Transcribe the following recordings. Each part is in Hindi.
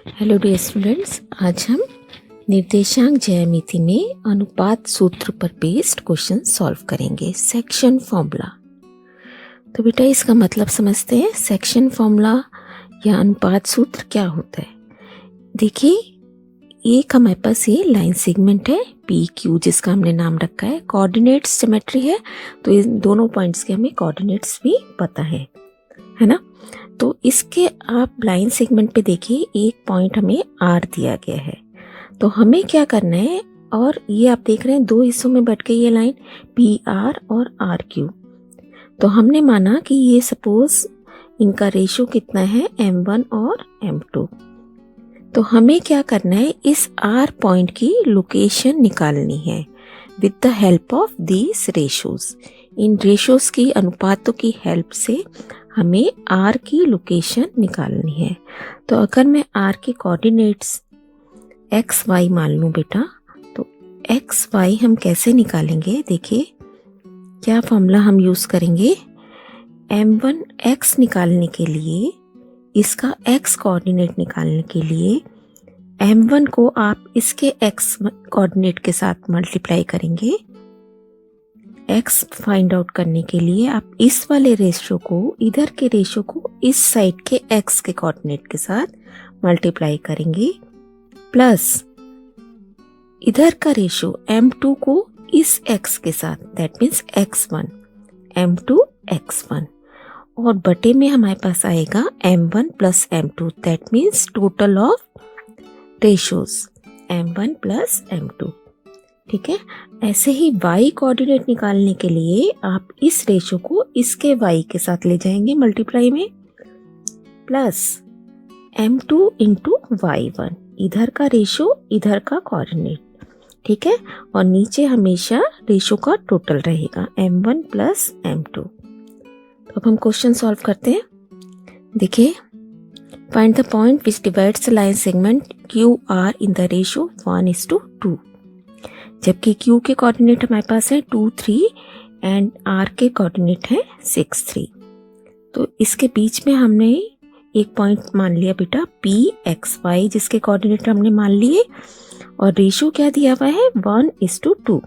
हेलो डियर स्टूडेंट्स, आज हम निर्देशांक ज्यामिति में अनुपात सूत्र पर बेस्ड क्वेश्चन सॉल्व करेंगे। Section formula. तो बेटा इसका मतलब समझते हैं। सेक्शन फॉर्मूला या अनुपात सूत्र क्या होता है। देखिए, एक हमारे पास ये लाइन सेगमेंट है पी क्यू, जिसका हमने नाम रखा है। कोऑर्डिनेट्स ज्योमेट्री है, तो इन दोनों पॉइंट्स के हमें कोऑर्डिनेट्स भी पता है ना। तो इसके आप लाइन सेगमेंट पे देखिए, एक पॉइंट हमें आर दिया गया है। तो हमें क्या करना है, और ये आप देख रहे हैं दो हिस्सों में बट गई ये लाइन, पी आर और आर क्यू। तो हमने माना कि ये सपोज इनका रेशियो कितना है, m1 और m2। तो हमें क्या करना है, इस आर पॉइंट की लोकेशन निकालनी है with the help of these ratios. In ratios की, अनुपातों की हेल्प से हमें आर की लोकेशन निकालनी है। तो अगर मैं आर के कोऑर्डिनेट्स एक्स वाई मान लूँ बेटा, तो एक्स वाई हम कैसे निकालेंगे। देखिए क्या फॉर्मूला हम यूज़ करेंगे। m1 x निकालने के लिए, इसका x कोऑर्डिनेट निकालने के लिए m1 को आप इसके x कोऑर्डिनेट के साथ मल्टीप्लाई करेंगे। x फाइंड आउट करने के लिए आप इस वाले रेशियो को, इधर के रेशियो को इस साइड के x के कोऑर्डिनेट के साथ मल्टीप्लाई करेंगे, प्लस इधर का रेशियो m2 को इस x के साथ, that means x1, m2 x1, और बटे में हमारे पास आएगा m1 plus m2, that means total of ratios m1 plus m2। ठीक है। ऐसे ही y कोऑर्डिनेट निकालने के लिए आप इस रेशियो को इसके y के साथ ले जाएंगे मल्टीप्लाई में, प्लस m2 इंटू y1, इधर का रेशियो इधर का कोऑर्डिनेट। ठीक है। और नीचे हमेशा रेशियो का टोटल रहेगा m1 प्लस m2। तो अब हम क्वेश्चन सॉल्व करते हैं। देखिए, find the point which divides the line segment QR in the ratio 1:2। जबकि Q के कोऑर्डिनेट हमारे पास है 2, 3 एंड R के कोऑर्डिनेट है 6, 3। तो इसके बीच में हमने एक पॉइंट मान लिया बेटा PXY, जिसके कोऑर्डिनेट हमने मान लिए, और रेशियो क्या दिया हुआ है 1:2।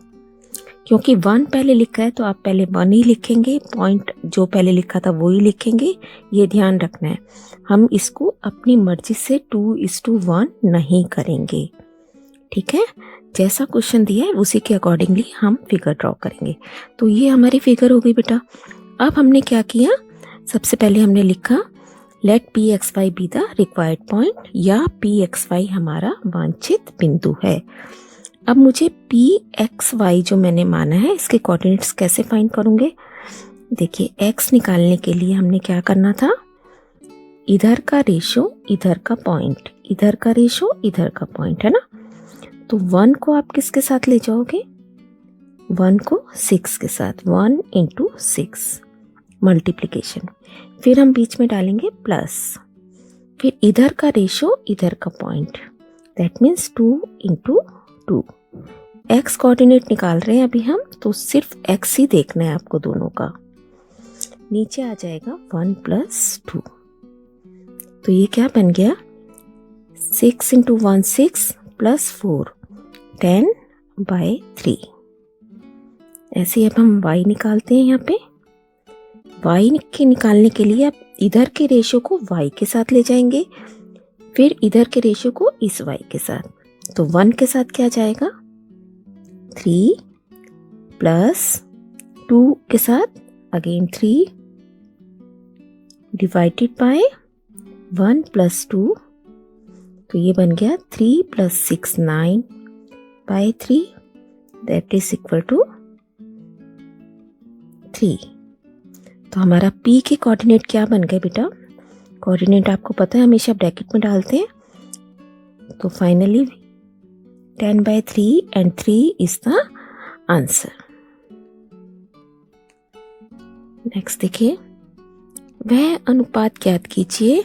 क्योंकि 1 पहले लिखा है तो आप पहले 1 ही लिखेंगे, पॉइंट जो पहले लिखा था वो ही लिखेंगे, ये ध्यान रखना है। हम इसको अपनी मर्जी से 2:1 नहीं करेंगे। ठीक है। जैसा क्वेश्चन दिया है उसी के अकॉर्डिंगली हम फिगर ड्रॉ करेंगे। तो ये हमारी फिगर हो गई बेटा। अब हमने क्या किया, सबसे पहले हमने लिखा let PXY be the required point, या PXY हमारा वांछित बिंदु है। अब मुझे PXY जो मैंने माना है, इसके कोऑर्डिनेट्स कैसे फाइंड करूंगे। देखिए, x निकालने के लिए हमने क्या करना था, इधर का रेशियो इधर का पॉइंट, इधर का रेशियो इधर का पॉइंट, है ना। तो 1 को आप किसके साथ ले जाओगे, 1 को 6 के साथ, 1 इंटू 6 मल्टीप्लीकेशन। फिर हम बीच में डालेंगे प्लस, फिर इधर का रेशियो इधर का point, that means 2 into 2। X coordinate निकाल रहे हैं अभी हम, तो सिर्फ x ही देखना है आपको दोनों का। नीचे आ जाएगा 1 प्लस 2। तो ये क्या बन गया, 6 इंटू 1 6 प्लस 4 10/3। ऐसे अब हम y निकालते हैं। यहाँ पे y के निकालने के लिए आप इधर के रेशियो को y के साथ ले जाएंगे, फिर इधर के रेशियो को इस y के साथ। तो 1 के साथ क्या जाएगा, 3 प्लस 2 के साथ अगेन 3 डिवाइडेड बाय 1 प्लस 2। तो ये बन गया 3 plus 6 9/3, that is equal to 3। तो हमारा P के कोऑर्डिनेट क्या बन गए बेटा, कोऑर्डिनेट आपको पता है हमेशा ब्रैकेट में डालते हैं। तो finally 10/3 and 3 is the answer. Next देखिए, वह अनुपात ज्ञात कीजिए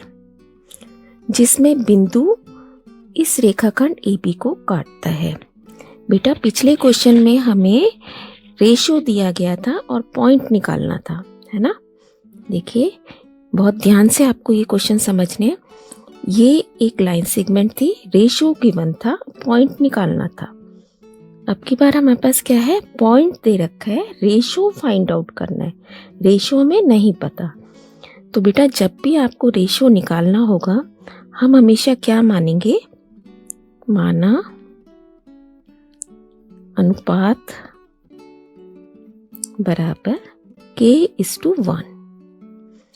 जिसमें बिंदु इस रेखाखंड AB को काटता है। बेटा पिछले क्वेश्चन में हमें रेशियो दिया गया था और पॉइंट निकालना था, है ना। देखिए बहुत ध्यान से आपको ये क्वेश्चन समझने हैं। ये एक लाइन सेगमेंट थी, रेशो गिवन था, पॉइंट निकालना था। अब की बार हमारे पास क्या है, पॉइंट दे रखा है, रेशो फाइंड आउट करना है, रेशो हमें नहीं पता। तो बेटा जब भी आपको रेशो निकालना होगा हम हमेशा क्या मानेंगे, माना अनुपात बराबर k:1।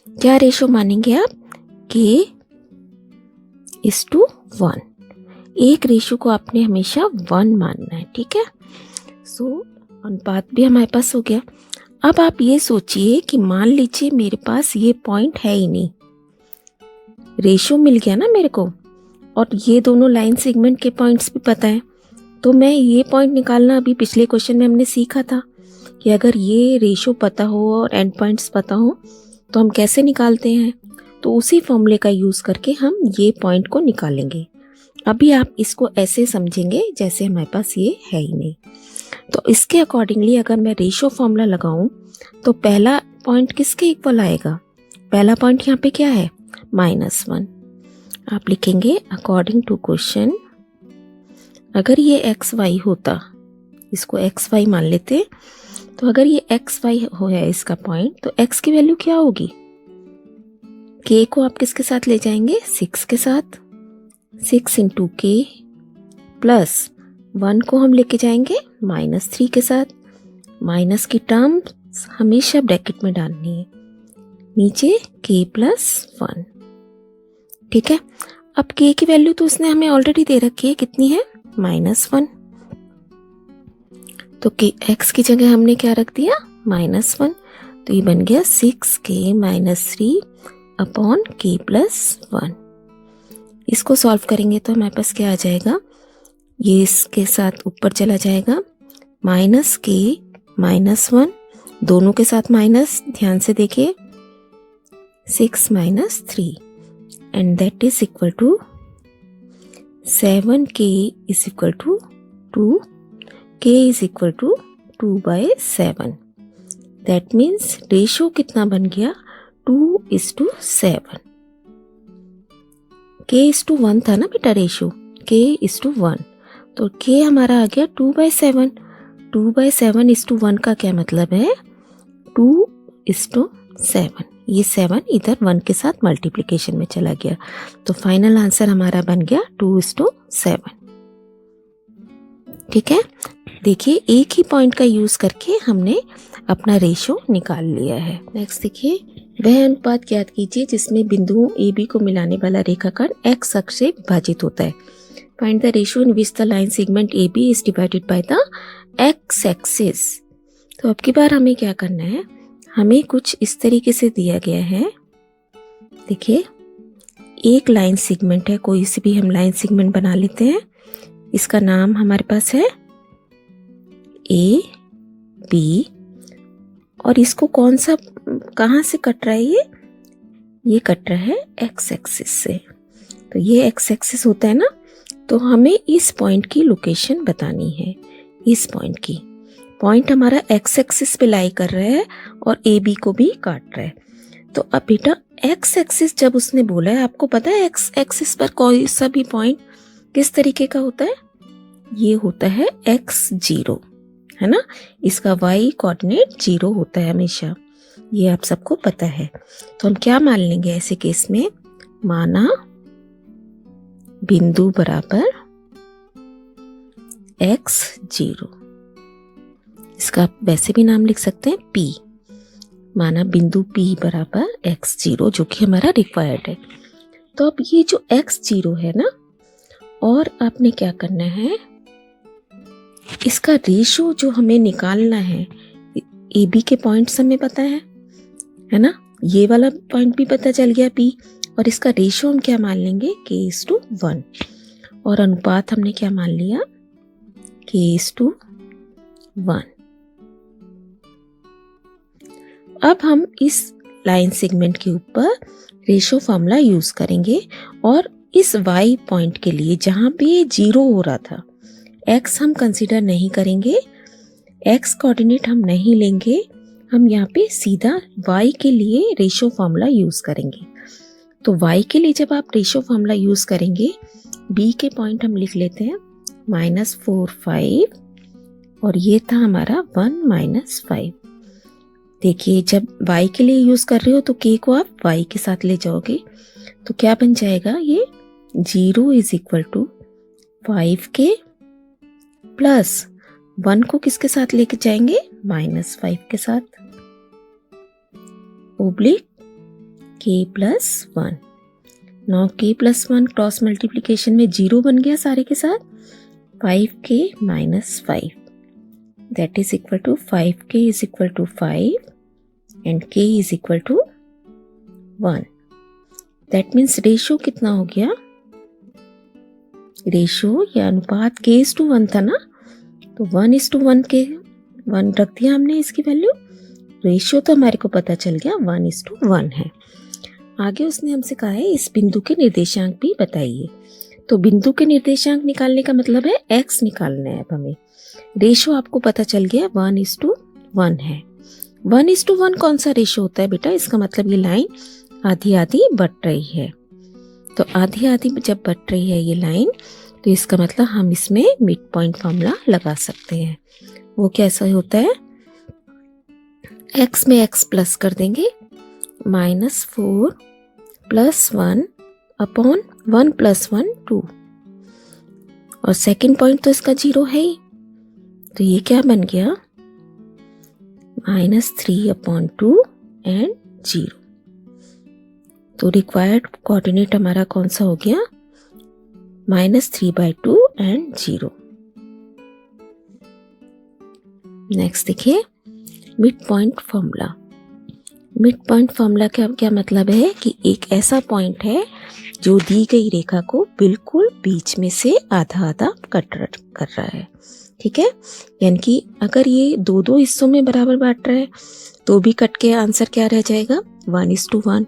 क्या रेशो मानेंगे आप, k:1। एक रेशो को आपने हमेशा 1 मानना है, ठीक है। सो अनुपात भी हमारे पास हो गया। अब आप ये सोचिए कि मान लीजिए मेरे पास ये पॉइंट है ही नहीं, रेशो मिल गया ना मेरे को, और ये दोनों लाइन सेगमेंट के पॉइंट्स भी पता है, तो मैं ये पॉइंट निकालना अभी पिछले क्वेश्चन में हमने सीखा था कि अगर ये रेशो पता हो और एंड पॉइंट्स पता हो तो हम कैसे निकालते हैं। तो उसी फॉर्मूले का यूज़ करके हम ये पॉइंट को निकालेंगे। अभी आप इसको ऐसे समझेंगे जैसे हमारे पास ये है ही नहीं। तो इसके अकॉर्डिंगली अगर मैं रेशो फॉर्मूला लगाऊं तो पहला पॉइंट किसके इक्वल आएगा, पहला पॉइंट यहाँ पे क्या है, -1। आप लिखेंगे अकॉर्डिंग टू क्वेश्चन, अगर ये xy होता, इसको xy मान लेते, तो अगर ये xy हो है इसका पॉइंट, तो x की वैल्यू क्या होगी, k को आप किसके साथ ले जाएंगे, 6 के साथ, 6 × k प्लस 1 को हम लेके जाएंगे -3 के साथ। माइनस की टर्म हमेशा ब्रैकेट में डालनी है, नीचे k+1, ठीक है। अब k की वैल्यू तो उसने हमें ऑलरेडी दे रखी है, कितनी है, -1। तो x की जगह हमने क्या रख दिया, -1। तो ये बन गया 6k-3 अपॉन k+1। इसको सॉल्व करेंगे तो हमारे पास क्या आ जाएगा, ये इसके साथ ऊपर चला जाएगा, -k -1, दोनों के साथ माइनस, ध्यान से देखिए, 6 - 3 and that is equal to 7k is equal to 2, k is equal to 2/7। That means ratio कितना बन गया, 2:7। k:1 था ना बेटा रेशो, k:1, तो k हमारा आ गया 2/7। 2/7:1 का क्या मतलब है, 2:7। ये 7 इधर 1 के साथ मल्टीप्लिकेशन में चला गया, तो फाइनल आंसर हमारा बन गया 2:7, ठीक है। देखिए एक ही पॉइंट का यूज करके हमने अपना रेशो निकाल लिया है। नेक्स्ट देखिए, वह अनुपात ज्ञात कीजिए जिसमें बिंदुओं ए बी को मिलाने वाला रेखाखंड x अक्ष से विभाजित होता है। Find the ratio in which the line segment A B is divided by the x axis. तो अब की बार हमें क्या करना है, हमें कुछ इस तरीके से दिया गया है। देखिए एक लाइन सेगमेंट है, कोई सी भी हम लाइन सेगमेंट बना लेते हैं, इसका नाम हमारे पास है ए बी, और इसको कौन सा, कहाँ से कट रहा है, ये कट रहा है एक्स एक्सिस से। तो ये एक्स एक्सिस होता है ना, तो हमें इस पॉइंट की लोकेशन बतानी है। इस पॉइंट की, पॉइंट हमारा एक्स एक्सिस पे लाई कर रहा है और ए बी को भी काट रहा है। तो अब बेटा एक्स एक्सिस जब उसने बोला है, आपको पता है एक्स एक्सिस पर कोई सा भी पॉइंट किस तरीके का होता है, ये होता है x0, है ना, इसका y कोऑर्डिनेट 0 होता है हमेशा, ये आप सबको पता है। तो हम क्या मान लेंगे ऐसे केस में, माना बिंदु बराबर x0, इसका वैसे भी नाम लिख सकते हैं P, माना बिंदु P बराबर x0 जो कि हमारा रिक्वायर्ड है। तो अब ये जो x0 है ना, और आपने क्या करना है, इसका रेशो जो हमें निकालना है, ए बी के पॉइंट्स हमें पता है ना, ये वाला पॉइंट भी पता चल गया P, और इसका रेशो हम क्या मान लेंगे, k:1, और अनुपात हमने क्या मान लिया, k:1। अब हम इस लाइन सेगमेंट के ऊपर रेशो फॉर्मूला यूज करेंगे, और इस y पॉइंट के लिए जहां पे ये 0 हो रहा था, x हम कंसीडर नहीं करेंगे, x कोऑर्डिनेट हम नहीं लेंगे, हम यहाँ पे सीधा y के लिए रेशो फॉर्मूला यूज करेंगे। तो y के लिए जब आप रेशियो फॉर्मूला यूज करेंगे, b के पॉइंट हम लिख लेते हैं -4 5 और ये था हमारा 1 - 5। देखिए जब y के लिए यूज कर रहे हो तो k को आप y के साथ ले जाओगे तो क्या बन जाएगा, ये 0 = 5k प्लस 1 को किसके साथ लेके जाएंगे, -5 के साथ, oblique k + 1। Now k + 1 cross multiplication में 0 बन गया सारे के साथ, 5k - 5 that is equal to 5k = 5 and k = 1। That means ratio कितना हो गया, रेशियो या अनुपात k:1 था ना, तो 1:1 के 1 रख दिया हमने इसकी वैल्यू, रेशियो तो हमारे को पता चल गया 1:1 है। आगे उसने हमसे कहा है इस बिंदु के निर्देशांक भी बताइए। तो बिंदु के निर्देशांक निकालने का मतलब है x निकालना है। अब हमें रेशियो आपको पता चल गया 1:1 है। 1:1 कौन सा रेशियो होता है बेटा, इसका मतलब ये लाइन आधी आधी बट रही है। तो आधी आधी जब बट रही है ये लाइन, तो इसका मतलब हम इसमें मिड पॉइंट फॉर्मूला लगा सकते हैं। वो कैसा होता है, x में x प्लस कर देंगे, -4 + 1 अपॉन 1 + 1 2, और सेकंड पॉइंट तो इसका 0 है ही, तो ये क्या बन गया, -3/2 एंड 0। तो रिक्वायर्ड कोऑर्डिनेट हमारा कौन सा हो गया, -3/2 एंड 0। नेक्स्ट देखिए mid point formula. Mid point formula का क्या मतलब है कि एक ऐसा पॉइंट है जो दी गई रेखा को बिल्कुल बीच में से आधा आधा कट कर रहा है। ठीक है, यानी कि अगर ये दो दो हिस्सों में बराबर बांट रहा है तो भी कट के आंसर क्या रह जाएगा, 1:1।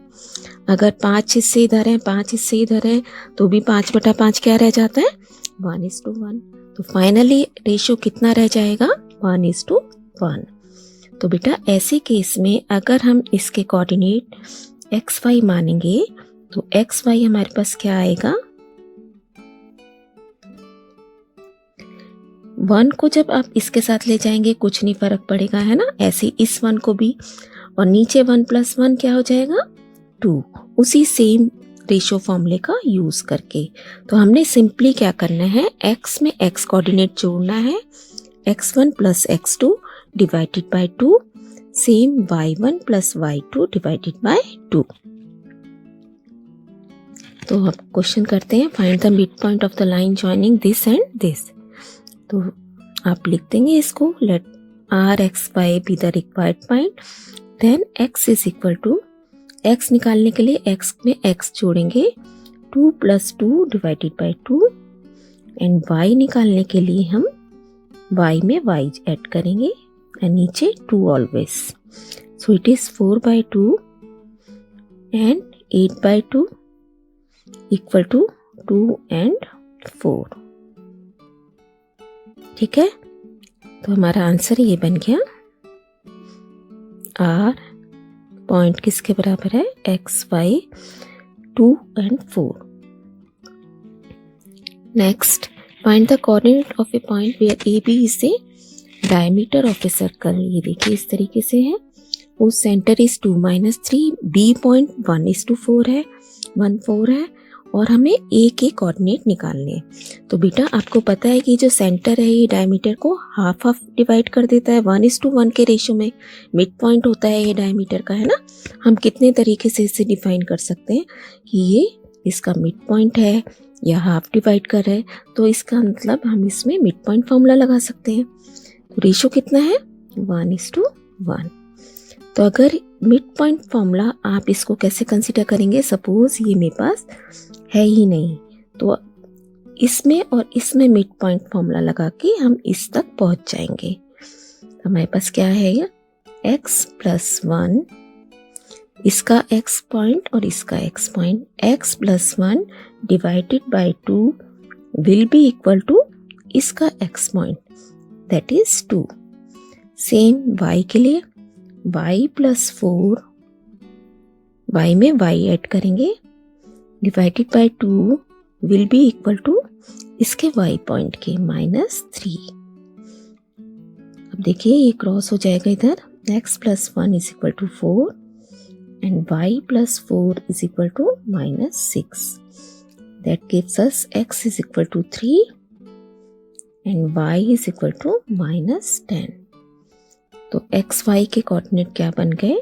अगर 5 हिस्से इधर हैं 5 हिस्से इधर हैं तो भी 5/5 क्या रह जाता है, 1:1। तो फाइनली रेशियो कितना रह जाएगा, 1:1। तो बेटा ऐसे केस में अगर हम इसके कोऑर्डिनेट xy मानेंगे तो xy हमारे पास क्या आएगा, 1 को जब आप इसके साथ ले जाएंगे कुछ नहीं फर्क पड़ेगा, है ना। ऐसे इस 1 को भी, और नीचे 1 + 1 क्या हो जाएगा, 2, उसी सेम रेशियो फॉर्मूले का यूज करके। तो हमने सिंपली क्या करना है, x में x कोऑर्डिनेट जोड़ना है, x1 + x2 divided by 2, same y1 + y2 divided by 2। तो अब क्वेश्चन करते हैं, find the mid point of the line joining this and this. तो आप लिख देंगे इसको, let r(x,y) be the required point, then x = x निकालने के लिए x में x जोड़ेंगे, 2 + 2 डिवाइडेड बाय 2, एंड y निकालने के लिए हम y में y ऐड करेंगे एंड नीचे 2 always. So it is 4/2 and 8/2 = 2 and 4। ठीक है, तो हमारा आंसर ये बन गया, r पॉइंट किसके बराबर है, x y 2 and 4। Next, find the coordinate of a point where A B is a diameter of a circle. ये देखिए इस तरीके से है, वो सेंटर इज 2 - 3, बी पॉइंट 1:4 है, 1 4 है, और हमें ए के कोऑर्डिनेट निकालने हैं। तो बेटा आपको पता है कि जो सेंटर है ये डायमीटर को हाफ हाफ डिवाइड कर देता है, 1:1 के रेशियो में मिड पॉइंट होता है ये डायमीटर का, है ना। हम कितने तरीके से इसे डिफाइन कर सकते हैं कि ये इसका मिड पॉइंट है या हाफ डिवाइड कर रहा है, तो इसका मतलब हम इसमें मिड पॉइंट फॉर्मूला लगा सकते हैं। तो रेशियो कितना है, 1:1। तो अगर मिड पॉइंट फॉर्मूला आप इसको कैसे कंसीडर करेंगे, सपोज ये मेरे पास है ही नहीं, तो इसमें और इसमें मिड पॉइंट फॉर्मूला लगा के हम इस तक पहुंच जाएंगे। तो हमारे पास क्या है, ये x + 1, इसका x पॉइंट और इसका x point, x + 1 divided by 2 will be equal to इसका x point, that is 2। Same y के लिए, y + 4, y में y ऐड करेंगे, divided by 2 will be equal to इसके y पॉइंट के -3। अब देखिए ये क्रॉस हो जाएगा इधर, x + 1 is equal to 4 and y + 4 is equal to -6। That gives us x is equal to 3 and y is equal to -10। तो x y के कोऑर्डिनेट क्या बन गए?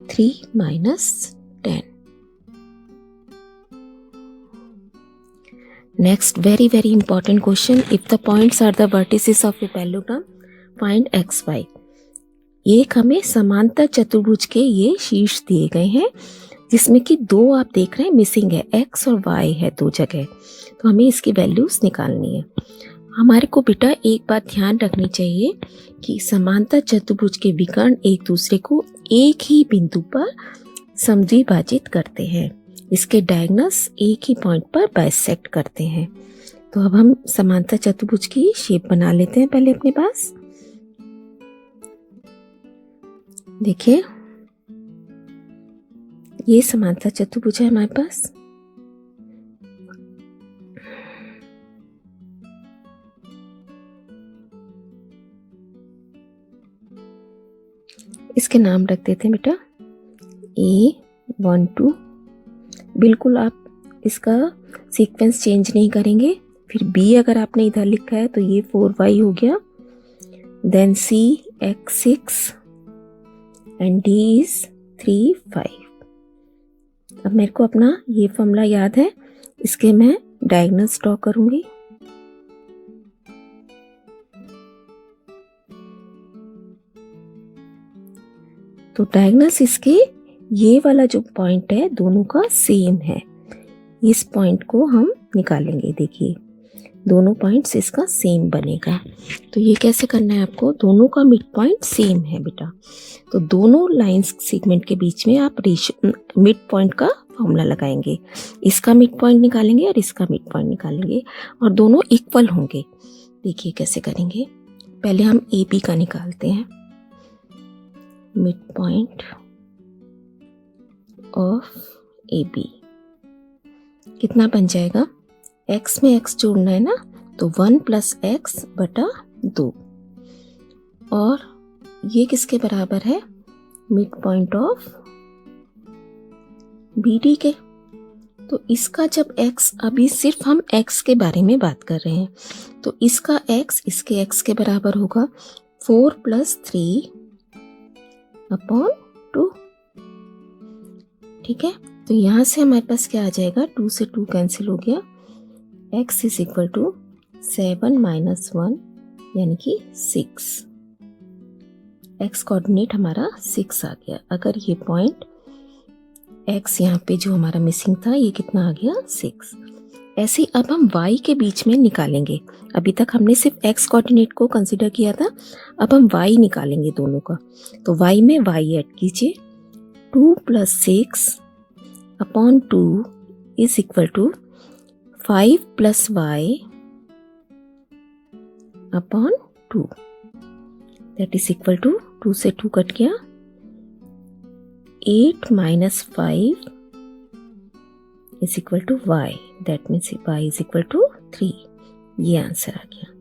3 - 10। Next, very important question. If the points are the vertices of a parallelogram, find x, y. ये हमें समांतर चतुर्भुज के ये शीर्ष दिए गए हैं, जिसमें कि दो आप देख रहे हैं मिसिंग है, x और y है दो जगह। तो हमें इसकी वैल्यूज निकालनी है। हमारे को बेटा एक बात ध्यान रखनी चाहिए कि समांतर चतुर्भुज के विकर्ण एक दूसरे को एक ही बिंदु पर समद्विभाजित करते हैं। इसके डायगोनल्स एक ही पॉइंट पर बाइसेक्ट करते हैं। तो अब हम समांतर चतुर्भुज की शेप बना लेते हैं पहले अपने पास। देखिए ये समांतर चतुर्भुज है हमारे पास। इसके नाम रख देते हैं बेटा A1 2। बिल्कुल आप इसका सीक्वेंस चेंज नहीं करेंगे। फिर B अगर आपने इधर लिखा है तो ये 4y हो गया, then C x6 and D is 3 5। अब मेरे को अपना ये फॉर्मूला याद है, इसके मैं डायगोनल्स ड्रॉ करूंगी। तो डायगोनल्स इसके ये वाला जो पॉइंट है दोनों का सेम है, इस पॉइंट को हम निकालेंगे। देखिए दोनों पॉइंट्स इसका सेम बनेगा। तो ये कैसे करना है आपको? दोनों का मिड पॉइंट सेम है बेटा, तो दोनों लाइंस सेगमेंट के बीच में आप मिड पॉइंट का फॉर्मूला लगाएंगे। इसका मिड पॉइंट निकालेंगे और इसका मिड पॉइंट निकालेंगे और दोनों इक्वल होंगे। देखिए कैसे करेंगे। पहले हम AB का निकालते हैं, मिड पॉइंट ऑफ AB कितना बन जाएगा? x में x जोड़ना है ना, तो 1 + x बटा 2, और ये किसके बराबर है? मिड पॉइंट ऑफ BD के। तो इसका जब x, अभी सिर्फ हम x के बारे में बात कर रहे हैं, तो इसका x इसके x के बराबर होगा 4 + 3 / 2। ठीक है, तो यहाँ से हमारे पास क्या आ जाएगा? 2 से 2 कैंसिल हो गया, x इज इक्वल टू 7 - 1 यानी कि 6। x कोऑर्डिनेट हमारा 6 आ गया। अगर ये पॉइंट x यहाँ पे जो हमारा मिसिंग था, ये कितना आ गया? 6। ऐसे अब हम y के बीच में निकालेंगे। अभी तक हमने सिर्फ x कोऑर्डिनेट को कंसीडर किया था, अब हम y निकालेंगे दोनों का। तो y में y ऐड कीजिए, 2 + 6 / 2 is equal to 5 + y / 2। That is equal to 2 से 2 कट गया, 8 - 5 is equal to y। That means y is equal to 3। ये आंसर आ गया।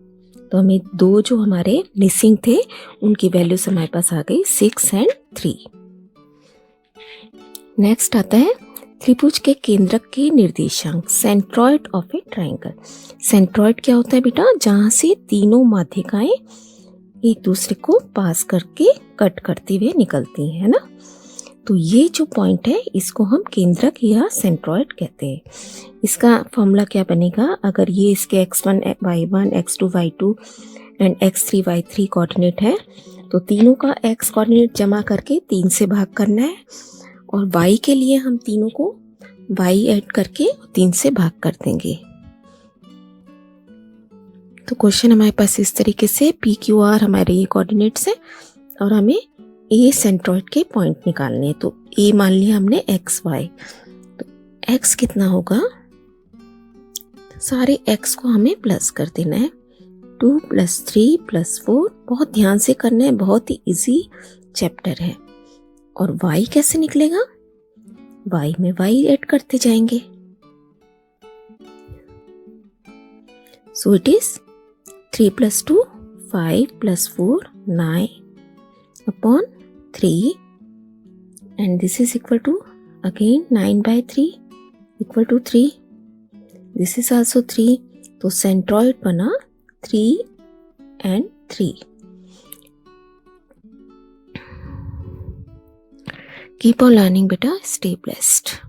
तो हमें दो जो हमारे मिसिंग थे उनकी वैल्यूज हमारे पास आ गई, 6 और 3। नेक्स्ट आता है त्रिभुज के केंद्रक के निर्देशांक, centroid of A triangle. Centroid क्या होता है बेटा? जहां से तीनों माध्यिकाएं एक दूसरे को पास करके कट करते हुए निकलती हैं, है ना। तो ये जो पॉइंट है इसको हम केंद्रक या सेंट्रॉइड कहते हैं। इसका फॉर्मूला क्या बनेगा? अगर ये इसके x1 y1 x2 y2 and x3 y3 coordinate है, तो तीनों का x कोऑर्डिनेट जमा करके 3 से भाग करना है, और y के लिए हम तीनों को y ऐड करके 3 से भाग कर देंगे। तो क्वेश्चन हमारे पास इस तरीके से PQR हमारे ये कोऑर्डिनेट्स है और हमें A सेंट्रॉइड के पॉइंट निकालने हैं। तो A मान लिया हमने x y, तो x कितना होगा? सारे x को हमें प्लस कर देना है, 2 + 3 + 4। बहुत ध्यान से करना है, बहुत ही इजी चैप्टर है। और y कैसे निकलेगा? y में y ऐड करते जाएंगे। So it is 3 plus 2, 5 plus 4, 9 upon 3, and this is equal to again 9 by 3 equal to 3. This is also 3. तो सेंट्रॉइड बना 3 and 3. Keep on learning, beta. Stay blessed.